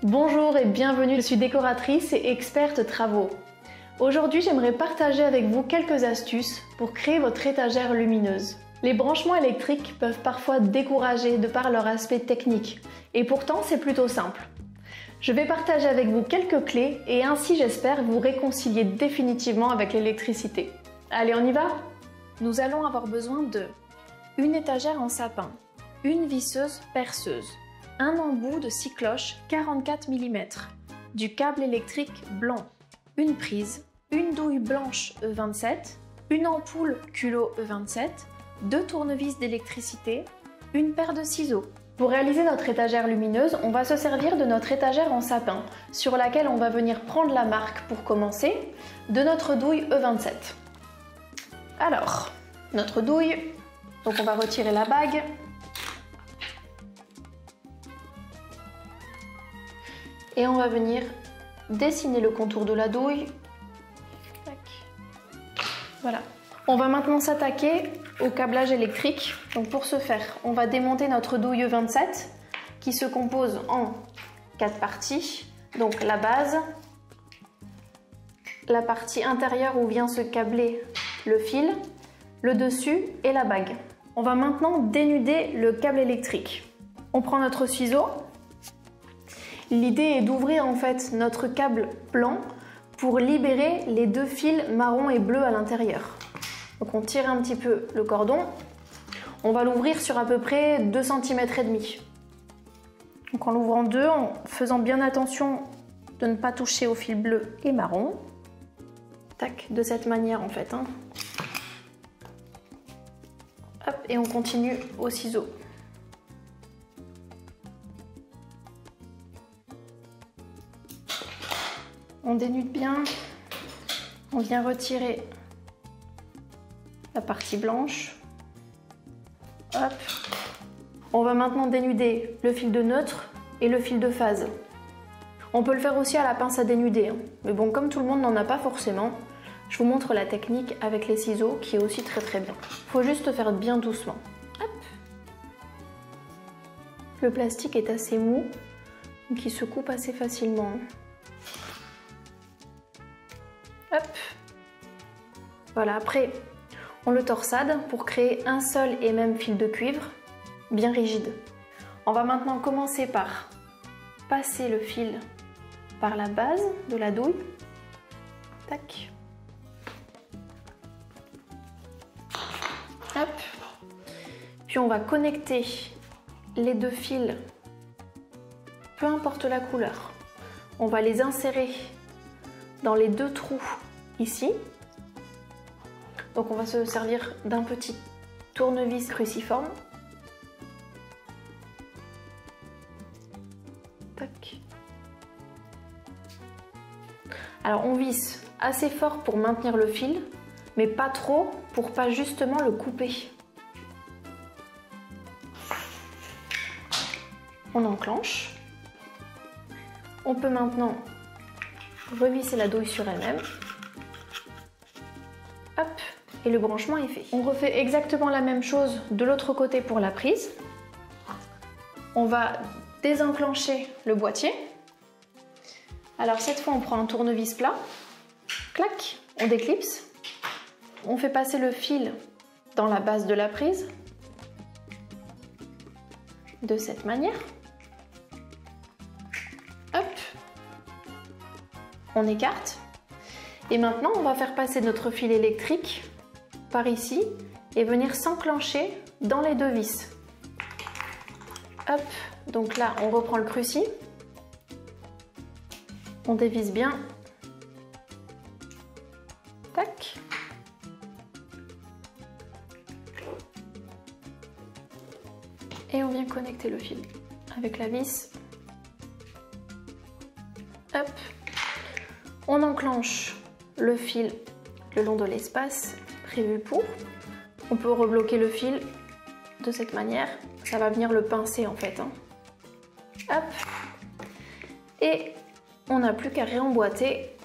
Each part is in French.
Bonjour et bienvenue, je suis décoratrice et experte travaux. Aujourd'hui, j'aimerais partager avec vous quelques astuces pour créer votre étagère lumineuse. Les branchements électriques peuvent parfois décourager de par leur aspect technique, et pourtant c'est plutôt simple. Je vais partager avec vous quelques clés et ainsi j'espère vous réconcilier définitivement avec l'électricité. Allez, on y va? Nous allons avoir besoin de une étagère en sapin, une visseuse perceuse, un embout de 6 cloches 44 mm, du câble électrique blanc, une prise, une douille blanche E27, une ampoule culot E27, 2 tournevis d'électricité, une paire de ciseaux. Pour réaliser notre étagère lumineuse, on va se servir de notre étagère en sapin, sur laquelle on va venir prendre la marque pour commencer de notre douille E27. Alors, notre douille, donc on va retirer la bague. Et on va venir dessiner le contour de la douille. Tac. Voilà. On va maintenant s'attaquer au câblage électrique. Donc pour ce faire, on va démonter notre douille E27 qui se compose en 4 parties. Donc la base, la partie intérieure où vient se câbler le fil, le dessus et la bague. On va maintenant dénuder le câble électrique. On prend notre ciseau. L'idée est d'ouvrir en fait notre câble blanc pour libérer les 2 fils marron et bleu à l'intérieur. Donc on tire un petit peu le cordon. On va l'ouvrir sur à peu près 2 cm et demi. Donc en l'ouvrant deux, en faisant bien attention de ne pas toucher au fil bleu et marron. Tac, de cette manière en fait. Hop, et on continue au ciseau. On dénude bien, on vient retirer la partie blanche. Hop. On va maintenant dénuder le fil de neutre et le fil de phase. On peut le faire aussi à la pince à dénuder, mais bon, comme tout le monde n'en a pas forcément, je vous montre la technique avec les ciseaux qui est aussi très bien. Faut juste faire bien doucement. Hop. Le plastique est assez mou, donc il se coupe assez facilement. Hop. Voilà, après on le torsade pour créer un seul et même fil de cuivre bien rigide. On va maintenant commencer par passer le fil par la base de la douille. Tac. Hop. Puis on va connecter les 2 fils, peu importe la couleur. On va les insérer dans les 2 trous ici. Donc on va se servir d'un petit tournevis cruciforme. Tac. Alors on visse assez fort pour maintenir le fil, mais pas trop pour pas justement le couper. On enclenche. On peut maintenant revisser la douille sur elle-même. Hop, et le branchement est fait. On refait exactement la même chose de l'autre côté pour la prise. On va désenclencher le boîtier. Alors cette fois, on prend un tournevis plat. Clac, on déclipse. On fait passer le fil dans la base de la prise. De cette manière. Hop. On écarte et maintenant on va faire passer notre fil électrique par ici et venir s'enclencher dans les 2 vis. Hop, donc là on reprend le cruci, on dévisse bien, tac, et on vient connecter le fil avec la vis. Hop. On enclenche le fil le long de l'espace prévu pour. On peut rebloquer le fil de cette manière. Ça va venir le pincer en fait. Hop. Et on n'a plus qu'à réemboîter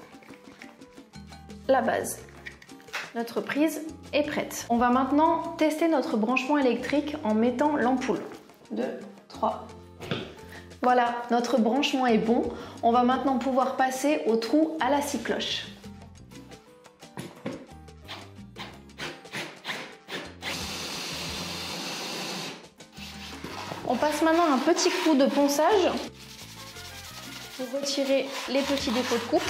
la base. Notre prise est prête. On va maintenant tester notre branchement électrique en mettant l'ampoule. 2, 3. Voilà, notre branchement est bon. On va maintenant pouvoir passer au trou à la scie cloche. On passe maintenant un petit coup de ponçage pour retirer les petits défauts de coupe.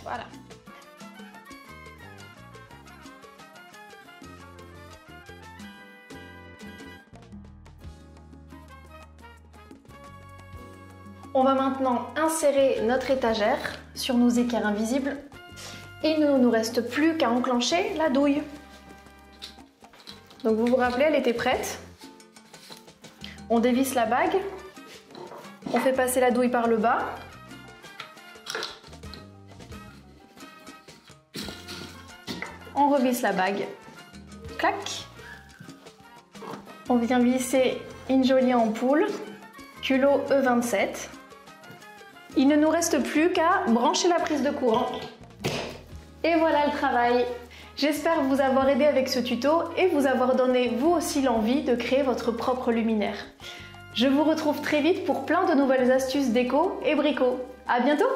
Voilà. On va maintenant insérer notre étagère sur nos équerres invisibles. Et il ne nous reste plus qu'à enclencher la douille. Donc vous vous rappelez, elle était prête. On dévisse la bague. On fait passer la douille par le bas. On revisse la bague. Clac. On vient visser une jolie ampoule. Culot E27. Il ne nous reste plus qu'à brancher la prise de courant. Et voilà le travail! J'espère vous avoir aidé avec ce tuto et vous avoir donné vous aussi l'envie de créer votre propre luminaire. Je vous retrouve très vite pour plein de nouvelles astuces déco et brico. À bientôt!